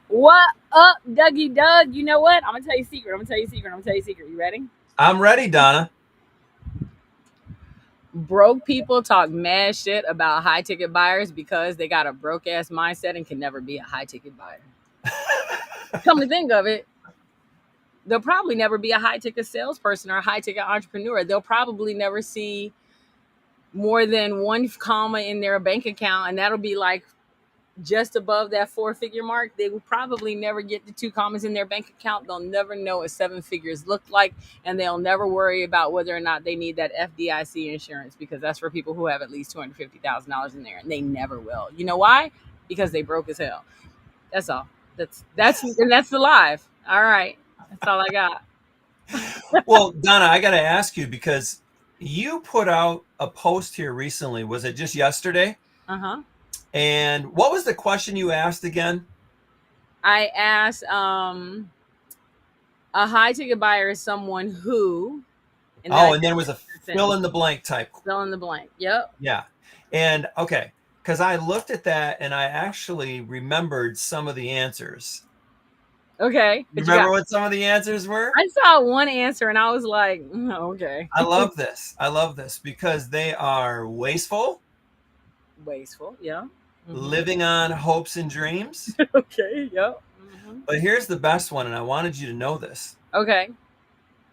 What up, Dougie Doug? You know what? I'm gonna tell you a secret. I'm gonna tell you a secret. I'm gonna tell you a secret. You ready? I'm ready, Donna. Broke people talk mad shit about high ticket buyers because they got a broke ass mindset and can never be a high ticket buyer. Come to think of it, they'll probably never be a high ticket salesperson or a high ticket entrepreneur. They'll probably never see more than one comma in their bank account, and that'll be like just above that four-figure mark. They will probably never get the two commas in their bank account. They'll never know what seven figures look like, and they'll never worry about whether or not they need that FDIC insurance because that's for people who have at least $250,000 in there, and they never will. You know why? Because they broke as hell. That's all. That's the live. All right, that's all I got. Well, Donna, I got to ask you because you put out a post here recently. Was it just yesterday? Uh huh. And what was the question you asked again? I asked, a high ticket buyer is someone who, and then I Oh, and said then it was a fill sentence, in the blank type. fill in the blank. Yep. Yeah. And okay, because I looked at that and I actually remembered some of the answers. Okay. You What you got? remember what some of the answers were? I saw one answer and I was like, okay. I love this. I love this because they are wasteful, Wasteful. Yeah. Hmm. living on hopes and dreams. Okay. Yep. Hmm. But here's the best one, and I wanted you to know this Okay.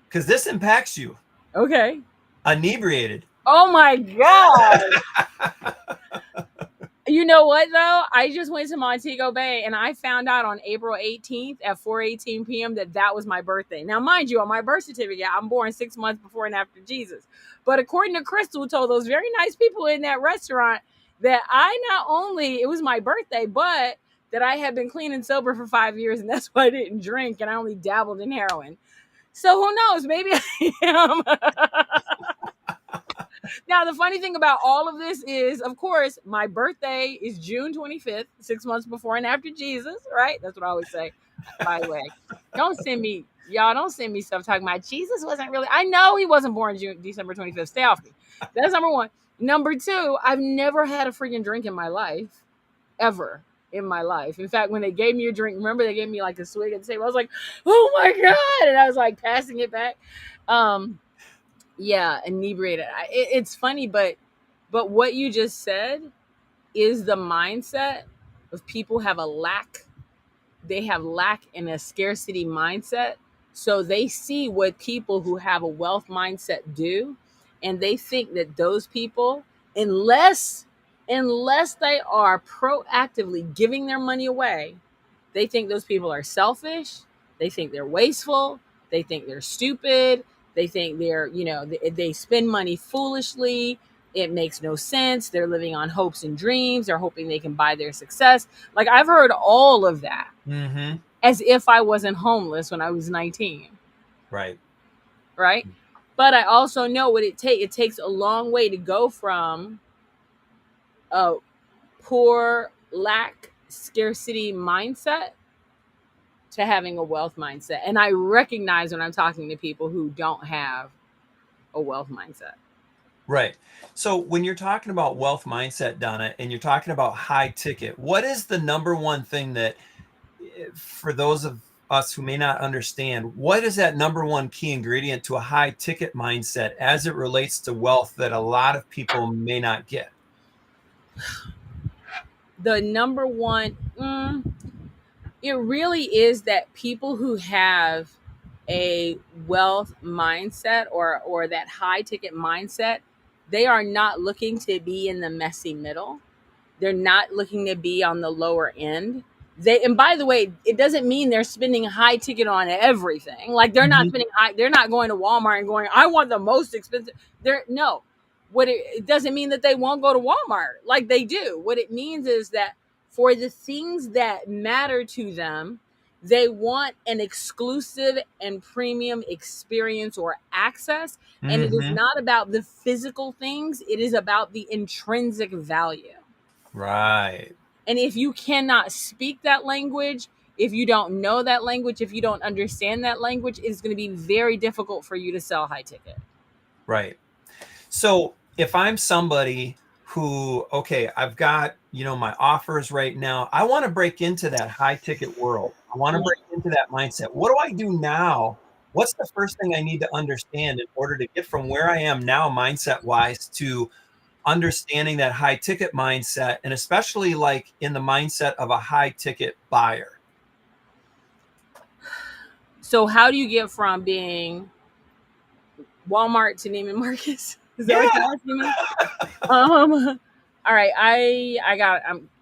because this impacts you. Okay. Inebriated. Oh my God. You know what though? I just went to Montego Bay and I found out on April 18th at 4:18 p.m. that was my birthday. Now, mind you, on my birth certificate, I'm born 6 months before and after Jesus. But according to Crystal, who told those very nice people in that restaurant that I not only it was my birthday, but that I had been clean and sober for 5 years, and that's why I didn't drink and I only dabbled in heroin. So who knows? Maybe I am. Now, the funny thing about all of this is, of course, my birthday is June 25th, 6 months before and after Jesus, right? That's what I always say. By the way, y'all don't send me stuff talking about Jesus wasn't really, I know he wasn't born December 25th. Stay off me. That's number one. Number two, I've never had a freaking drink in my life, ever in my life. In fact, when they gave me a drink, remember they gave me like a swig at the table, I was like, oh my God. And I was like passing it back. Um, yeah, inebriated. It's funny, but what you just said is the mindset of people have a lack. They have lack in a scarcity mindset. So they see what people who have a wealth mindset do, and they think that those people, unless unless they are proactively giving their money away, they think those people are selfish. They think they're wasteful. They think they're stupid. They think they spend money foolishly. It makes no sense. They're living on hopes and dreams. They're hoping they can buy their success. Like I've heard all of that Mm-hmm. as if I wasn't homeless when I was 19, Right. right? But I also know what it takes. It takes a long way to go from a poor, lack, scarcity mindset to having a wealth mindset. And I recognize when I'm talking to people who don't have a wealth mindset. Right. So when you're talking about wealth mindset, Donna, and you're talking about high ticket, what is the number one thing that, for those of us who may not understand, what is that number one key ingredient to a high ticket mindset as it relates to wealth that a lot of people may not get? The number one, it really is that people who have a wealth mindset or that high ticket mindset, they are not looking to be in the messy middle. They're not looking to be on the lower end. And by the way, it doesn't mean they're spending high ticket on everything. Like they're not Mhm. spending high, they're not going to Walmart and going, I want the most expensive. They're no. It doesn't mean that they won't go to Walmart like they do. What it means is that for the things that matter to them, they want an exclusive and premium experience or access. And it is Mhm. not about the physical things, it is about the intrinsic value. Right. And if you cannot speak that language, if you don't know that language, if you don't understand that language, it's going to be very difficult for you to sell high ticket. Right. So if I'm somebody who, okay, I've got my offers right now. I want to break into that high ticket world. I want to break into that mindset. What do I do now? What's the first thing I need to understand in order to get from where I am now, mindset wise, to understanding that high ticket mindset, and especially like in the mindset of a high ticket buyer? So how do you get from being Walmart to Neiman Marcus? Is that Yeah. what you're asking me? Um, all right,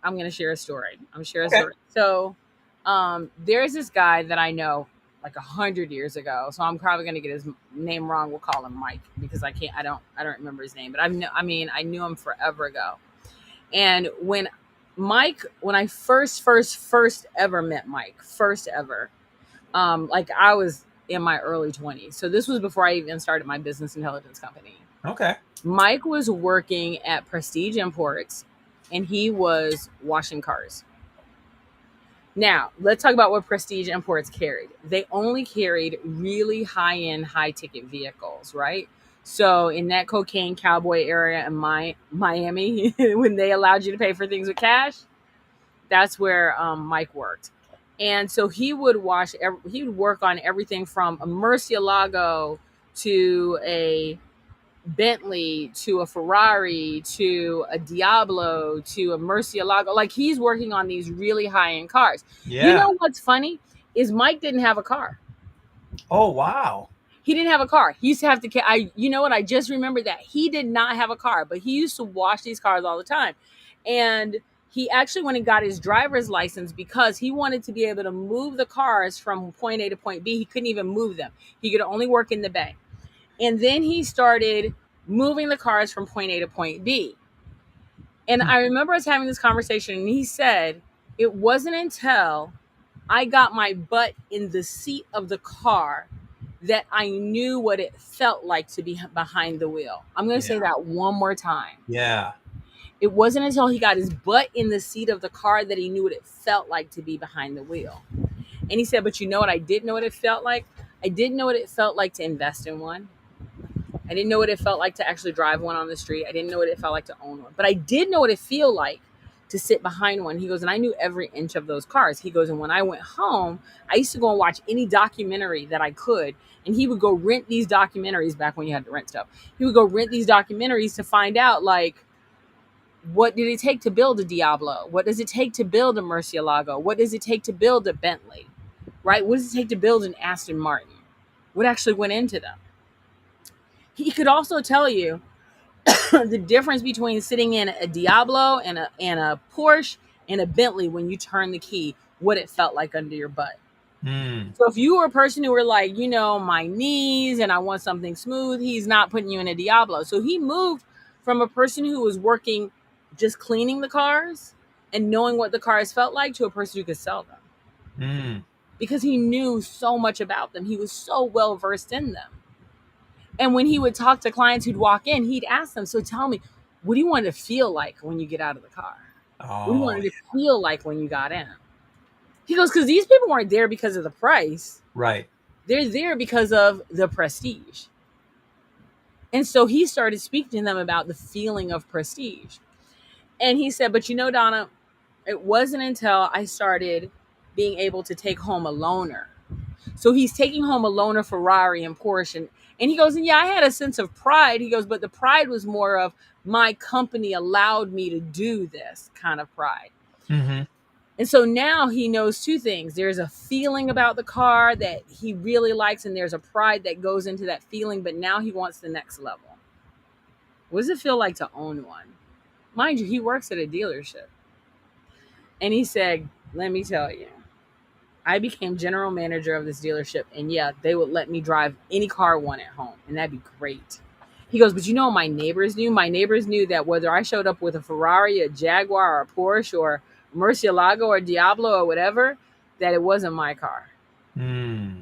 I'm gonna share a story. Okay. So, there's this guy that I know like 100 years ago. So I'm probably gonna get his name wrong. We'll call him Mike because I don't remember his name, but I mean I knew him forever ago. And when I first ever met Mike, first ever, like I was in my early 20s. So this was before I even started my business intelligence company. Okay. Mike was working at Prestige Imports and he was washing cars. Now, let's talk about what Prestige Imports carried. They only carried really high end, high ticket vehicles, right? So, in that cocaine cowboy area in Miami, when they allowed you to pay for things with cash, that's where Mike worked. And so he would work on everything from a Murcielago to a Bentley to a Ferrari to a Diablo to a Murcielago. Like he's working on these really high end cars. You Yeah. know what's funny is Mike didn't have a car. Oh, wow. He didn't have a car. He used to have to. You know what? I just remembered that he did not have a car, but he used to wash these cars all the time. And he actually went and got his driver's license because he wanted to be able to move the cars from point A to point B. He couldn't even move them. He could only work in the bay. And then he started moving the cars from point A to point B. And Hmm. I remember us having this conversation, and he said, it wasn't until I got my butt in the seat of the car that I knew what it felt like to be behind the wheel. I'm going to Yeah. say that one more time. Yeah. It wasn't until he got his butt in the seat of the car that he knew what it felt like to be behind the wheel. And he said, but you know what I didn't know what it felt like? I didn't know what it felt like to invest in one. I didn't know what it felt like to actually drive one on the street. I didn't know what it felt like to own one. But I did know what it felt like to sit behind one. He goes, and I knew every inch of those cars. He goes, and when I went home, I used to go and watch any documentary that I could. And he would go rent these documentaries back when you had to rent stuff. He would go rent these documentaries to find out, like, what did it take to build a Diablo? What does it take to build a Murcielago? What does it take to build a Bentley? Right? What does it take to build an Aston Martin? What actually went into them? He could also tell you the difference between sitting in a Diablo and a Porsche and a Bentley when you turn the key, what it felt like under your butt. Hmm. So if you were a person who were like, my knees and I want something smooth, he's not putting you in a Diablo. So he moved from a person who was working just cleaning the cars and knowing what the cars felt like to a person who could sell them Hmm. because he knew so much about them. He was so well versed in them. And when he would talk to clients who'd walk in, he'd ask them, so tell me, what do you want to feel like when you get out of the car? What do you Oh, want it to feel like when you got in? He goes, because these people weren't there because of the price. right. They're there because of the prestige. And so he started speaking to them about the feeling of prestige. And he said, but Donna, it wasn't until I started being able to take home a loaner. So he's taking home a loaner Ferrari and Porsche. And he goes, and yeah, I had a sense of pride. He goes, but the pride was more of my company allowed me to do this kind of pride. Hmm. And so now he knows two things. There's a feeling about the car that he really likes, and there's a pride that goes into that feeling, but now he wants the next level. What does it feel like to own one? Mind you, he works at a dealership. And he said, let me tell you, I became general manager of this dealership, and yeah, they would let me drive any car I want at home, and that'd be great. He goes, but my neighbors knew? My neighbors knew that whether I showed up with a Ferrari, a Jaguar, or a Porsche, or a Murcielago, or Diablo, or whatever, that it wasn't my car. Hmm.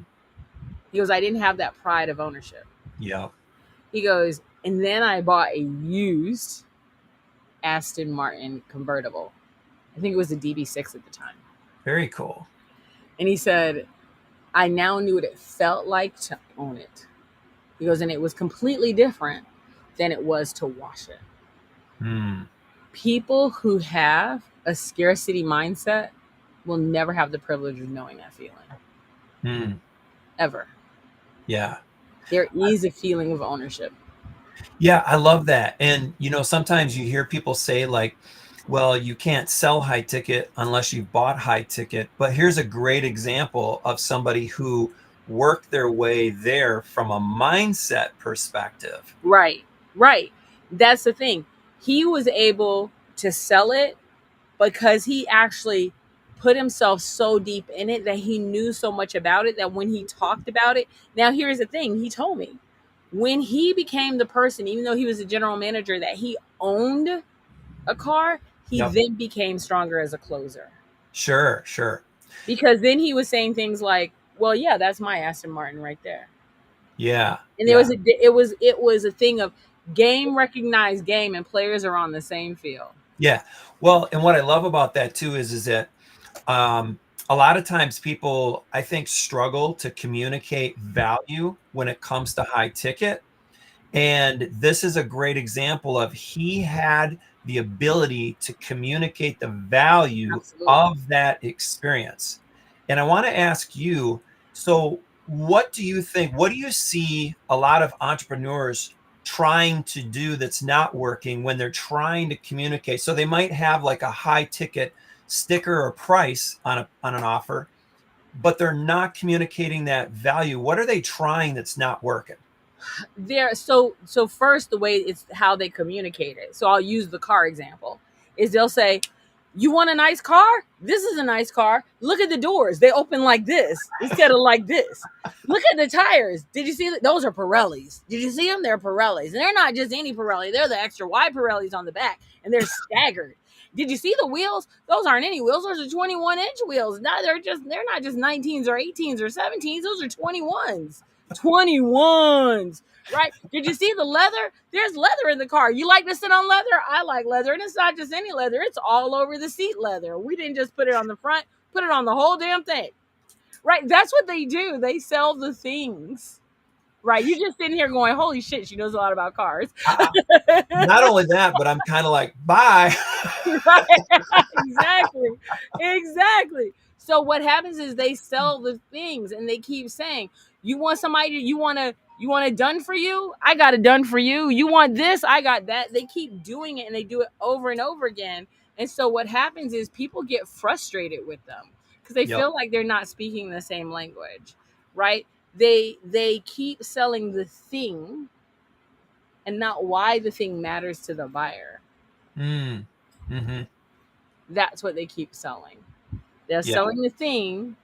He goes, I didn't have that pride of ownership. Yeah. He goes, and then I bought a used Aston Martin convertible. I think it was a DB6 at the time. Very cool. And he said, I now knew what it felt like to own it. He goes, and it was completely different than it was to wash it. Hmm. People who have a scarcity mindset will never have the privilege of knowing that feeling Mm, ever. yeah. There is a feeling of ownership. Yeah, I love that. And sometimes you hear people say like, well, you can't sell high ticket unless you've bought high ticket. But here's a great example of somebody who worked their way there from a mindset perspective. Right, right. That's the thing. He was able to sell it because he actually put himself so deep in it that he knew so much about it that when he talked about it. Now, here's the thing, he told me when he became the person, even though he was a general manager, that he owned a car, he Yep. then became stronger as a closer. Sure, sure. Because then he was saying things like, well, yeah, that's my Aston Martin right there. Yeah, And there yeah, was it was a thing of game recognized game, and players are on the same field. yeah. Well, and what I love about that too is that um, a lot of times people, I think, struggle to communicate value when it comes to high ticket. And this is a great example of he had the ability to communicate the value Absolutely. of that experience. And I want to ask you, so what do you think? What do you see a lot of entrepreneurs trying to do that's not working when they're trying to communicate? So they might have like a high ticket sticker or price on an offer, but they're not communicating that value. What are they trying that's not working? So first, the way it's how they communicate it. So I'll use the car example. Is they'll say, "You want a nice car? This is a nice car. Look at the doors. They open like this instead of like this. Look at the tires. Did you see that? Those are Pirellis. Did you see them? They're Pirellis. And they're not just any Pirelli. They're the extra wide Pirellis on the back, and they're staggered. Did you see the wheels? Those aren't any wheels. Those are 21-inch wheels. Now they're not just 19s or 18s or 17s. Those are 21s. 21s. Right? Did you see the leather? There's leather in the car. You like to sit on leather? I like leather. And it's not just any leather, it's all over the seat leather. We didn't just put it on the front, put it on the whole damn thing. Right? That's what they do. They sell the things. Right? You're just sitting here going, holy shit, she knows a lot about cars. Not only that, but I'm kind of like, bye. Right? Exactly. Exactly. So what happens is they sell the things and they keep saying, you want somebody, you want it done for you? I got it done for you. You want this? I got that. They keep doing it and they do it over and over again. And so what happens is people get frustrated with them because they Yep. feel like they're not speaking the same language, right? They keep selling the thing and not why the thing matters to the buyer. Mm. Hmm. That's what they keep selling. They're Yeah. selling the thing,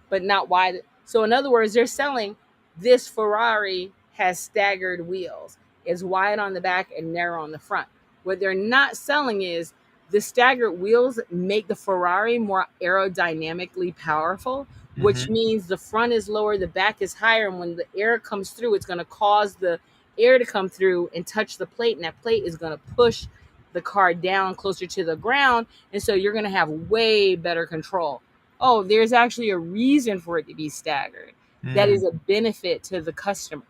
but not why. So, in other words, they're selling this Ferrari has staggered wheels, is wide on the back and narrow on the front. What they're not selling is the staggered wheels make the Ferrari more aerodynamically powerful, which Hmm. means the front is lower, the back is higher. And when the air comes through, it's going to cause the air to come through and touch the plate, and that plate is going to push the car down closer to the ground. And so you're going to have way better control. Oh, there's actually a reason for it to be staggered. That Mm. is a benefit to the customer.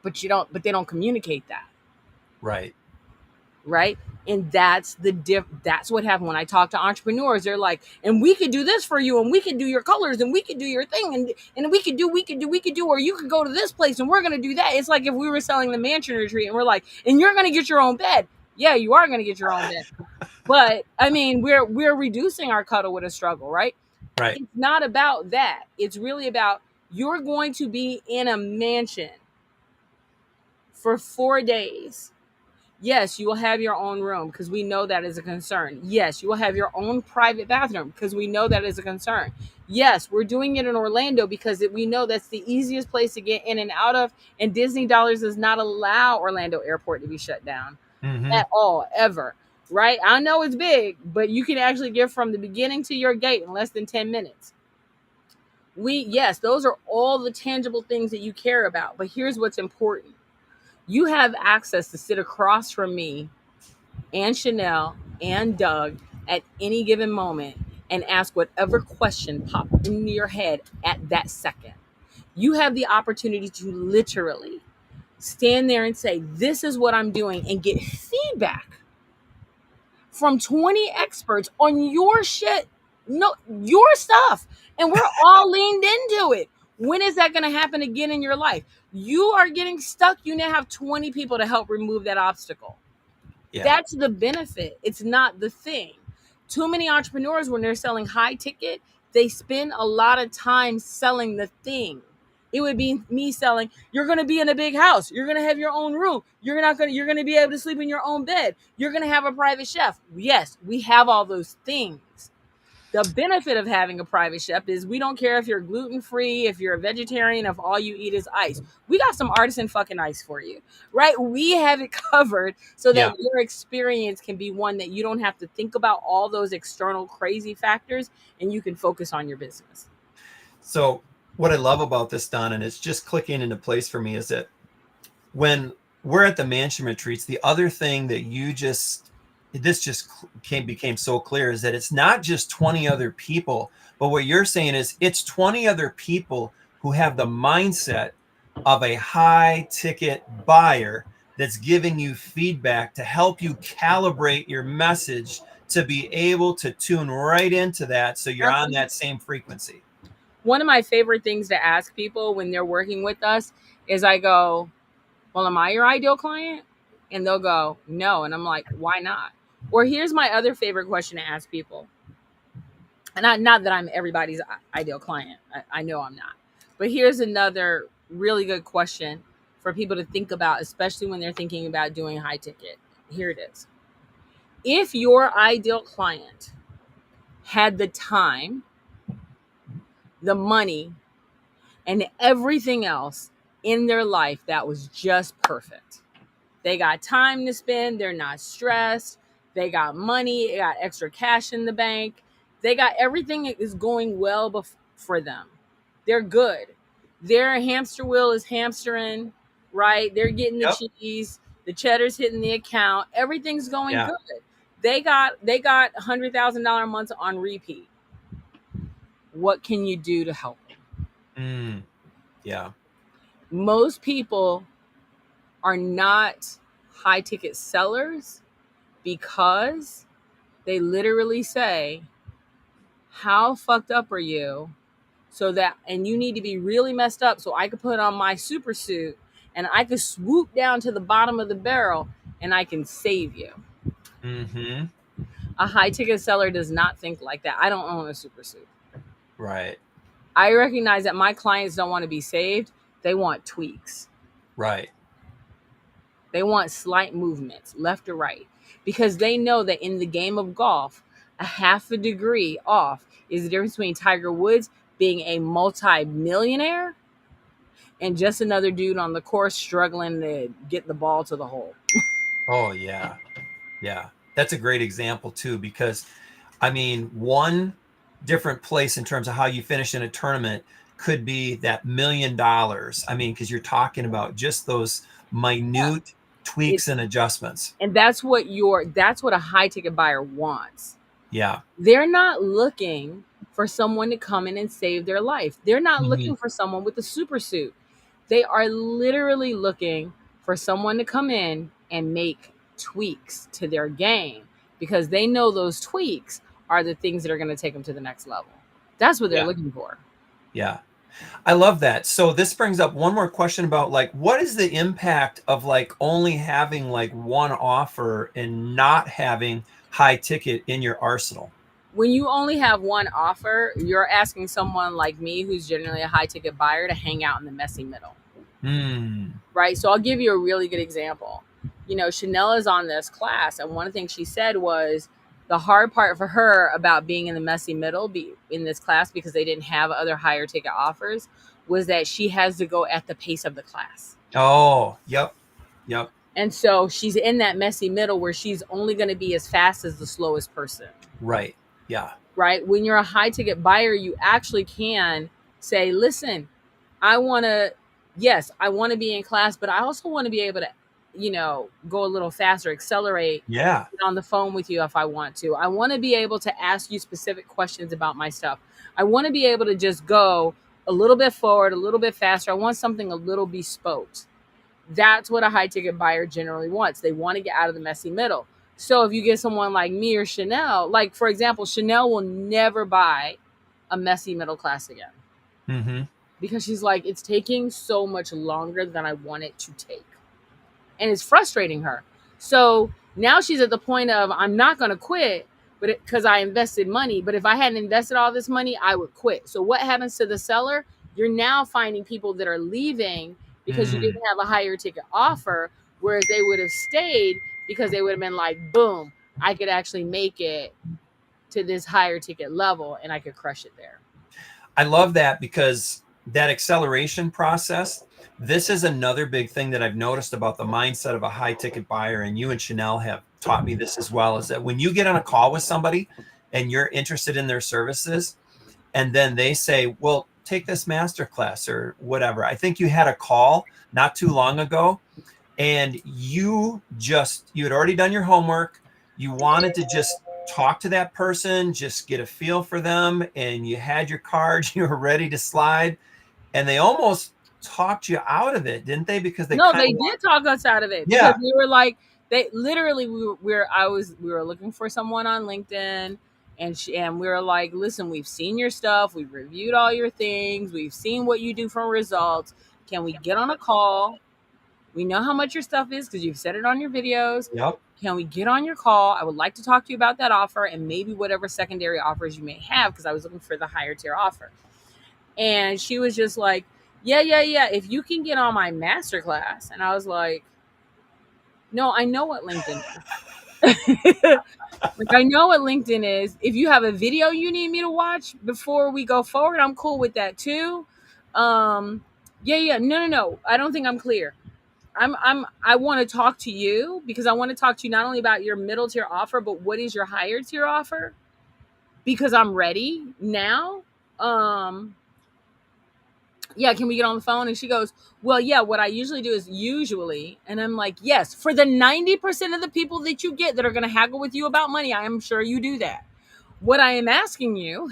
But they don't communicate that, Right. right? And that's what happened when I talk to entrepreneurs. They're like, and we could do this for you, and we could do your colors, and we could do your thing, and we could do, or you could go to this place and we're gonna do that. It's like if we were selling the mansion retreat and we're like, and you're gonna get your own bed. Yeah, you are gonna get your own bed. But I mean, we're reducing our cuddle with a struggle, right? Right. It's not about that. It's really about you're going to be in a mansion for 4 days. Yes, you will have your own room because we know that is a concern. Yes, you will have your own private bathroom because we know that is a concern. Yes, we're doing it in Orlando because we know that's the easiest place to get in and out of. And Disney Dollars does not allow Orlando Airport to be shut down Hmm. at all, ever. Right? I know it's big, but you can actually get from the beginning to your gate in less than 10 minutes. Yes, those are all the tangible things that you care about. But here's what's important: you have access to sit across from me and Chanel and Doug at any given moment and ask whatever question popped into your head at that second. You have the opportunity to literally stand there and say, this is what I'm doing, and get feedback from 20 experts on your shit, no, your stuff, and we're all leaned into it. When is that going to happen again in your life? You are getting stuck. You now have 20 people to help remove that obstacle. Yeah. That's the benefit. It's not the thing. Too many entrepreneurs, when they're selling high ticket, they spend a lot of time selling the thing. It would be me selling, you're going to be in a big house. You're going to have your own room. You're going to be able to sleep in your own bed. You're going to have a private chef. Yes, we have all those things. The benefit of having a private chef is we don't care if you're gluten free, if you're a vegetarian, if all you eat is ice. We got some artisan fucking ice for you, right? We have it covered so that Yeah. your experience can be one that you don't have to think about all those external crazy factors and you can focus on your business. So what I love about this, Don, and it's just clicking into place for me, is that when we're at the mansion retreats, the other thing that this just became so clear is that it's not just 20 other people, but what you're saying is it's 20 other people who have the mindset of a high ticket buyer that's giving you feedback to help you calibrate your message to be able to tune right into that so you're on that same frequency. One of my favorite things to ask people when they're working with us is I go, well, am I your ideal client? And they'll go, no. And I'm like, why not? Or here's my other favorite question to ask people. And not that I'm everybody's ideal client. I know I'm not. But here's another really good question for people to think about, especially when they're thinking about doing high ticket. Here it is. If your ideal client had the time, the money, and everything else in their life that was just perfect. They got time to spend, they're not stressed, they got money, they got extra cash in the bank, they got everything that is going well for them. They're good. Their hamster wheel is hamstering, right? They're getting the Yep. cheese, the cheddar's hitting the account, everything's going Yeah. good. They got $100,000 months on repeat. What can you do to help them? Yeah. Most people are not high ticket sellers because they literally say, how fucked up are you? So that, and you need to be really messed up so I could put on my super suit and I could swoop down to the bottom of the barrel and I can save you. Mm-hmm. A high ticket seller does not think like that. I don't own a super suit. Right. I recognize that my clients don't want to be saved. They want tweaks. Right. They want slight movements left or right because they know that in the game of golf, a half a degree off is the difference between Tiger Woods being a multi-millionaire and just another dude on the course struggling to get the ball to the hole. Oh, yeah. Yeah. That's a great example, too, because, I mean, one different place in terms of how you finish in a tournament could be that $1,000,000. I mean, because you're talking about just those minute tweaks It's and adjustments. and that's what a high ticket buyer wants. Yeah. They're not looking for someone to come in and save their life. They're not Mm-hmm. looking for someone with a super suit. They are literally looking for someone to come in and make tweaks to their game because they know those tweaks are the things that are going to take them to the next level. That's what they're Yeah. looking for. Yeah. I love that. So this brings up one more question about like, what is the impact of like only having like one offer and not having high ticket in your arsenal? When you only have one offer, you're asking someone like me, who's generally a high ticket buyer, to hang out in the messy middle. Right. So I'll give you a really good example. You know, Chanel is on this class, and one of the things she said was the hard part for her about being in the messy middle in this class because they didn't have other higher ticket offers was that she has to go at the pace of the class. Oh, yep. Yep. And so she's in that messy middle where she's only going to be as fast as the slowest person. Right. Yeah. Right. When you're a high ticket buyer, you actually can say, listen, I want to, yes, I want to be in class, but I also want to be able to, you know, go a little faster, accelerate, Yeah. get on the phone with you if I want to. I want to be able to ask you specific questions about my stuff. I want to be able to just go a little bit forward, a little bit faster. I want something a little bespoke. That's what a high ticket buyer generally wants. They want to get out of the messy middle. So if you get someone like me or Chanel, like for example, Chanel will never buy a messy middle class again Mm-hmm. because she's like, it's taking so much longer than I want it to take. And it's frustrating her. So now she's at the point of, I'm not going to quit, but because I invested money. But if I hadn't invested all this money, I would quit. So what happens to the seller? You're now finding people that are leaving because you Mm. didn't have a higher ticket offer, whereas they would have stayed because they would have been like, boom, I could actually make it to this higher ticket level and I could crush it there. I love that because that acceleration process, this is another big thing that I've noticed about the mindset of a high ticket buyer. And you and Chanel have taught me this as well, is that when you get on a call with somebody and you're interested in their services, and then they say, well, take this master class or whatever. I think you had a call not too long ago and you had already done your homework. You wanted to just talk to that person, just get a feel for them, and you had your cards, you were ready to slide, and they almost talked you out of it, didn't they? Because they No, kind they of want, did talk us out of it because yeah, we were like, they literally we were looking for someone on LinkedIn, and we were like, listen, we've seen your stuff, we've reviewed all your things, we've seen what you do from results. Can we get on a call? We know how much your stuff is because you've said it on your videos. yep. Can we get on your call? I would like to talk to you about that offer and maybe whatever secondary offers you may have because I was looking for the higher tier offer. And she was just like, yeah, yeah, yeah. If you can get on my masterclass. And I was like, no, I know what LinkedIn is. Like, I know what LinkedIn is. If you have a video you need me to watch before we go forward, I'm cool with that too. Um, yeah, yeah. No, no, no. I don't think I'm clear. I want to talk to you because I want to talk to you not only about your middle tier offer, but what is your higher tier offer? Because I'm ready now. Um, yeah, can we get on the phone? And she goes, well, yeah, what I usually do is usually, and I'm like, yes, for the 90% of the people that you get that are going to haggle with you about money, I am sure you do that. What I am asking you,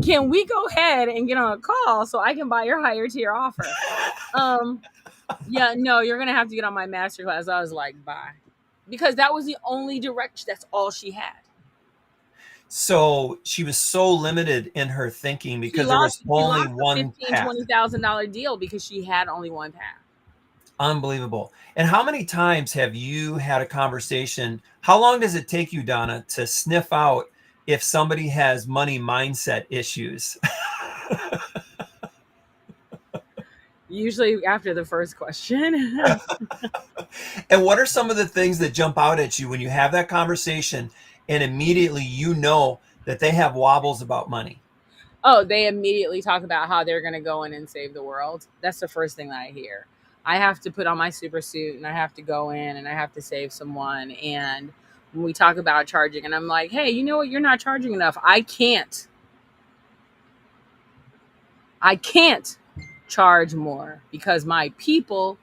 can we go ahead and get on a call so I can buy your higher tier offer? Um, yeah, no, you're going to have to get on my masterclass. I was like, bye. Because that was the only direction, that's all she had. So she was so limited in her thinking She because there lost was she only lost a one fifteen, path. $20,000 deal because she had only one path. Unbelievable. And how many times have you had a conversation? How long does it take you, Donna, to sniff out if somebody has money mindset issues? Usually after the first question. And what are some of the things that jump out at you when you have that conversation and immediately you know that they have wobbles about money? Oh, they immediately talk about how they're going to go in and save the world. That's the first thing that I hear. I have to put on my super suit and I have to go in and I have to save someone. And when we talk about charging, and I'm like, hey, you know what? You're not charging enough. I can't charge more because my people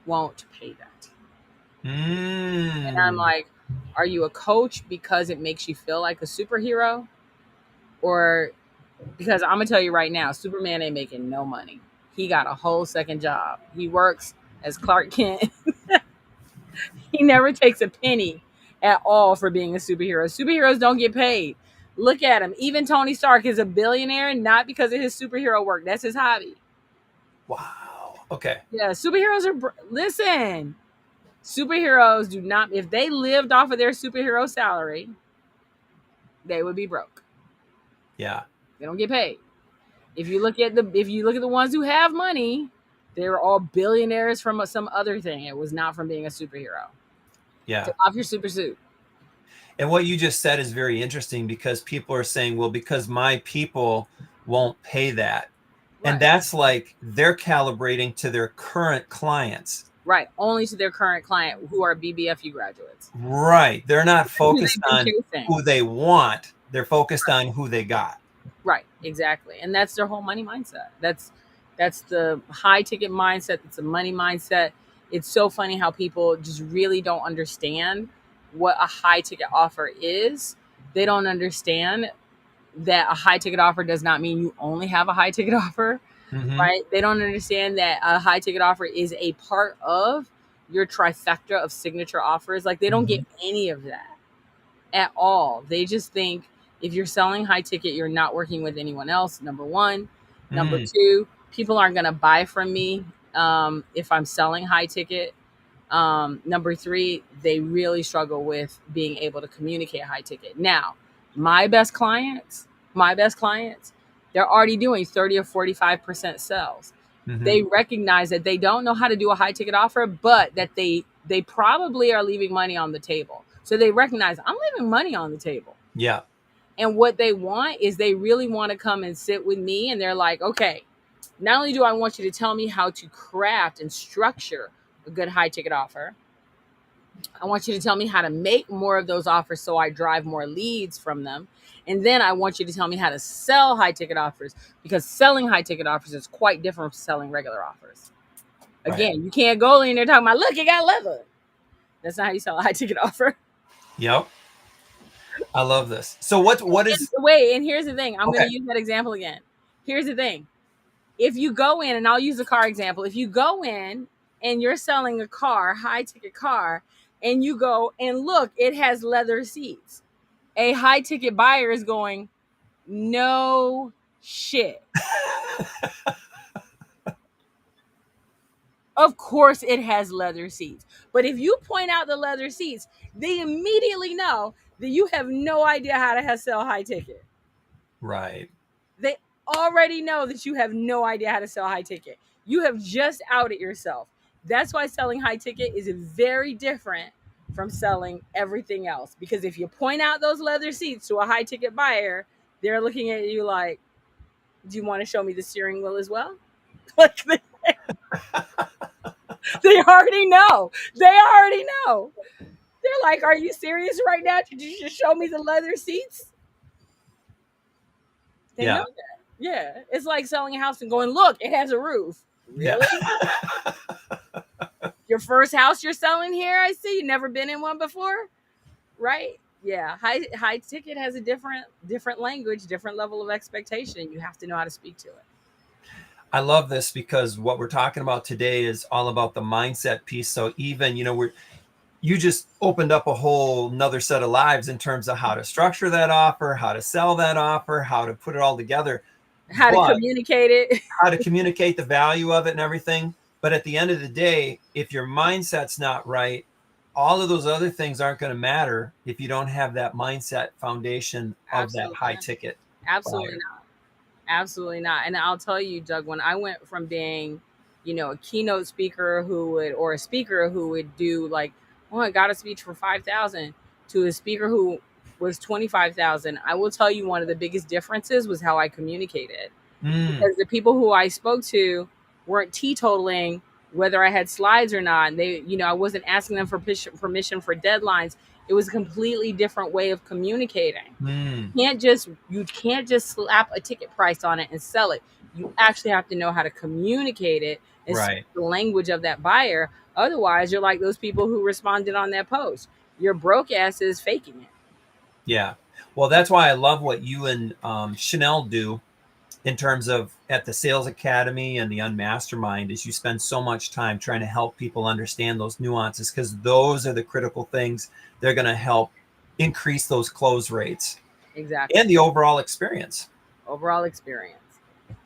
won't pay that. And I'm Mm. like, are you a coach because it makes you feel like a superhero? Or because I'm gonna tell you right now, Superman ain't making no money. He got a whole second job. He works as Clark Kent. He never takes a penny at all for being a superhero. Superheroes don't get paid. Look at him. Even Tony Stark is a billionaire, not because of his superhero work. That's his hobby. Wow. Okay. Yeah, superheroes are. Listen, superheroes do not. If they lived off of their superhero salary, they would be broke. Yeah. They don't get paid. If you look at the ones who have money, they were all billionaires from some other thing. It was not from being a superhero. Yeah. Take off your super suit. And what you just said is very interesting because people are saying, well, because my people won't pay that. And Right. that's like they're calibrating to their current clients. Right. Only to their current client who are BBFU graduates. Right. They're not That's who focused they've been on chasing. who they want. They're focused on who they got. Right. Exactly. And that's their whole money mindset. That's the high ticket mindset. It's a money mindset. It's so funny how people just really don't understand what a high ticket offer is. They don't understand that a high ticket offer does not mean you only have a high ticket offer, Hmm. right? They don't understand that a high ticket offer is a part of your trifecta of signature offers. Like they don't get any of that at all. They just think if you're selling high ticket, you're not working with anyone else. Number one. Number Mm. two, people aren't going to buy from me if I'm selling high ticket. Number three, they really struggle with being able to communicate high ticket. Now, my best clients, they're already doing 30 or 45% sales. Mm-hmm. They recognize that they don't know how to do a high ticket offer, but that they probably are leaving money on the table. So they recognize I'm leaving money on the table. Yeah. And what they want is they really want to come and sit with me, and they're like, okay, not only do I want you to tell me how to craft and structure a good high ticket offer, I want you to tell me how to make more of those offers so I drive more leads from them. And then I want you to tell me how to sell high ticket offers, because selling high ticket offers is quite different from selling regular offers. Right. Again, you can't go in there talking about, look, it got leather. That's not how you sell a high ticket offer. Yep. I love this. So what And is wait, and here's the thing. I'm going okay? to use that example again. Here's the thing. If you go in, and I'll use a car example. If you go in and you're selling a car, high ticket car, and you go and look, it has leather seats. A high ticket buyer is going, no shit. Of course it has leather seats. But if you point out the leather seats, they immediately know that you have no idea how to sell high ticket. Right. They already know that you have no idea how to sell high ticket. You have just outed yourself. That's why selling high ticket is very different from selling everything else. Because if you point out those leather seats to a high ticket buyer, they're looking at you like, do you want to show me the steering wheel as well? Like they already know. They already know. They're like, are you serious right now? Did you just show me the leather seats? They know Yeah. that. Yeah. It's like selling a house and going, look, it has a roof. Yeah. Really? Your first house you're selling here? I see. You never been in one before? Right? Yeah. High ticket has a different language, different level of expectation. You have to know how to speak to it. I love this because what we're talking about today is all about the mindset piece. So even, you just opened up a whole another set of lives in terms of how to structure that offer, how to sell that offer, how to put it all together, How to but communicate it. how to communicate the value of it and everything. But at the end of the day, if your mindset's not right, all of those other things aren't going to matter if you don't have that mindset foundation of that Absolutely high not. ticket Absolutely buyer. not. Absolutely not. And I'll tell you, Doug, when I went from being, a keynote speaker or a speaker who would do like, oh, I got a speech for 5,000 to a speaker who was 25,000, I will tell you one of the biggest differences was how I communicated. Mm, Because the people who I spoke to weren't teetotaling whether I had slides or not. They, I wasn't asking them for permission for deadlines. It was a completely different way of communicating. mm, You can't just slap a ticket price on it and sell it. You actually have to know how to communicate it and speak right. the language of that buyer. Otherwise, you're like those people who responded on that post. Your broke ass is faking it. Yeah. Well, that's why I love what you and Chanel do in terms of at the Sales Academy and the Unmastermind is you spend so much time trying to help people understand those nuances because those are the critical things. They're going to help increase those close rates Exactly. and the overall experience. Overall experience.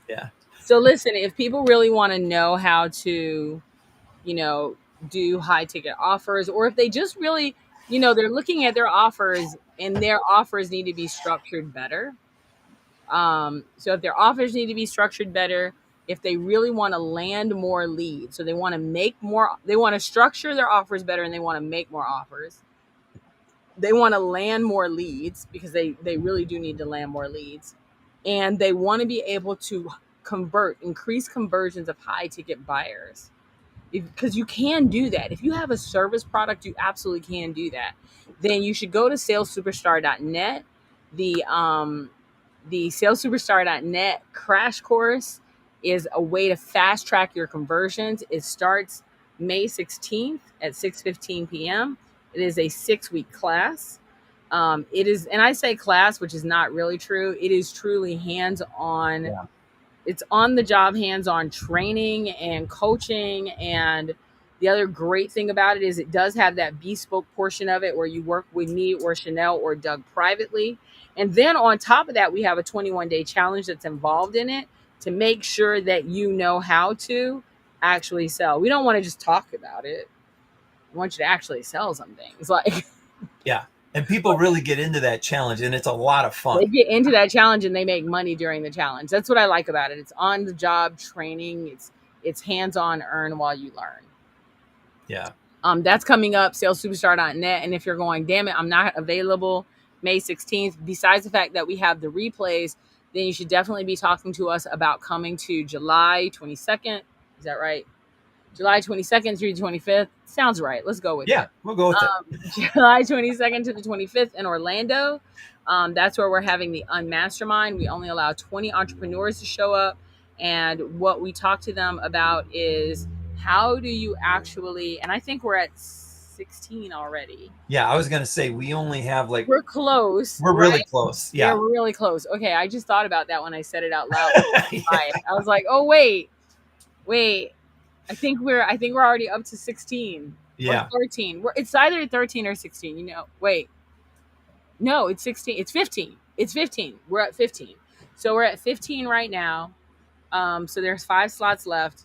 Yeah. So listen, if people really want to know how to, you know, do high ticket offers, or if they just really, they're looking at their offers and their offers need to be structured better. So if their offers need to be structured better, if they really want to land more leads, so they want to structure their offers better and they want to make more offers. They want to land more leads because they really do need to land more leads. And they want to be able to increase conversions of high ticket buyers, because you can do that. If you have a service product, you absolutely can do that. Then you should go to salessuperstar.net. The salessuperstar.net crash course is a way to fast track your conversions. It starts May 16th at 6:15 p.m. It is a 6-week class. It is, and I say class, which is not really true. It is truly hands on. Yeah. It's on the job, hands on training and coaching and The other great thing about it is it does have that bespoke portion of it where you work with me or Chanel or Doug privately. And then on top of that, we have a 21-day challenge that's involved in it to make sure that you know how to actually sell. We don't want to just talk about it. We want you to actually sell something. It's like Yeah. And people really get into that challenge, and it's a lot of they fun. get into that challenge and they make money during the challenge. That's what I like about it. It's on the job training. It's hands on, earn while you learn. Yeah. That's coming up, salessuperstar.net. And if you're going, damn it, I'm not available May 16th, besides the fact that we have the replays, then you should definitely be talking to us about coming to July 22nd. Is that right? July 22nd through the 25th. Sounds right. Let's go with Yeah. it. We'll go with it. July 22nd to the 25th in Orlando. That's where we're having the Unmastermind. We only allow 20 entrepreneurs to show up. And what we talk to them about is how do you actually, and I think we're at 16 already. Yeah. I was going to say, we only have like, We're close, we're right? really close. Yeah, Yeah. we're really close. Okay, I just thought about that when I said it out loud. Yeah. I was like, oh wait. I think we're already up to 16 or Yeah. 13. It's either 13 or 16, Wait. No, it's 16. It's 15. It's 15. We're at 15. So we're at 15 right now. So there's 5 slots left.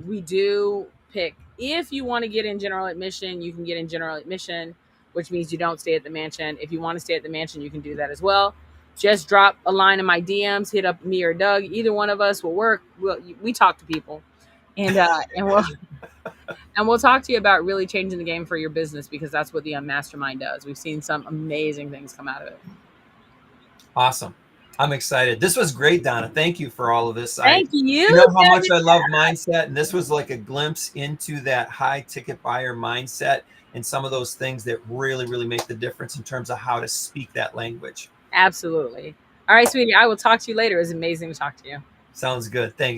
We do pick if you want to get in general admission, you can get in general admission, which means you don't stay at the mansion. If you want to stay at the mansion, you can do that as well. Just drop a line in my DMs, hit up me or Doug. Either one of us will work. We talk to people, and we'll talk to you about really changing the game for your business because that's what the Mastermind does. We've seen some amazing things come out of it. Awesome. I'm excited. This was great, Donna. Thank you for all of this. Thank you, You know how much Kevin. I love mindset, and this was like a glimpse into that high ticket buyer mindset and some of those things that really, really make the difference in terms of how to speak that language. Absolutely. All right, sweetie. I will talk to you later. It was amazing to talk to you. Sounds good. Thanks.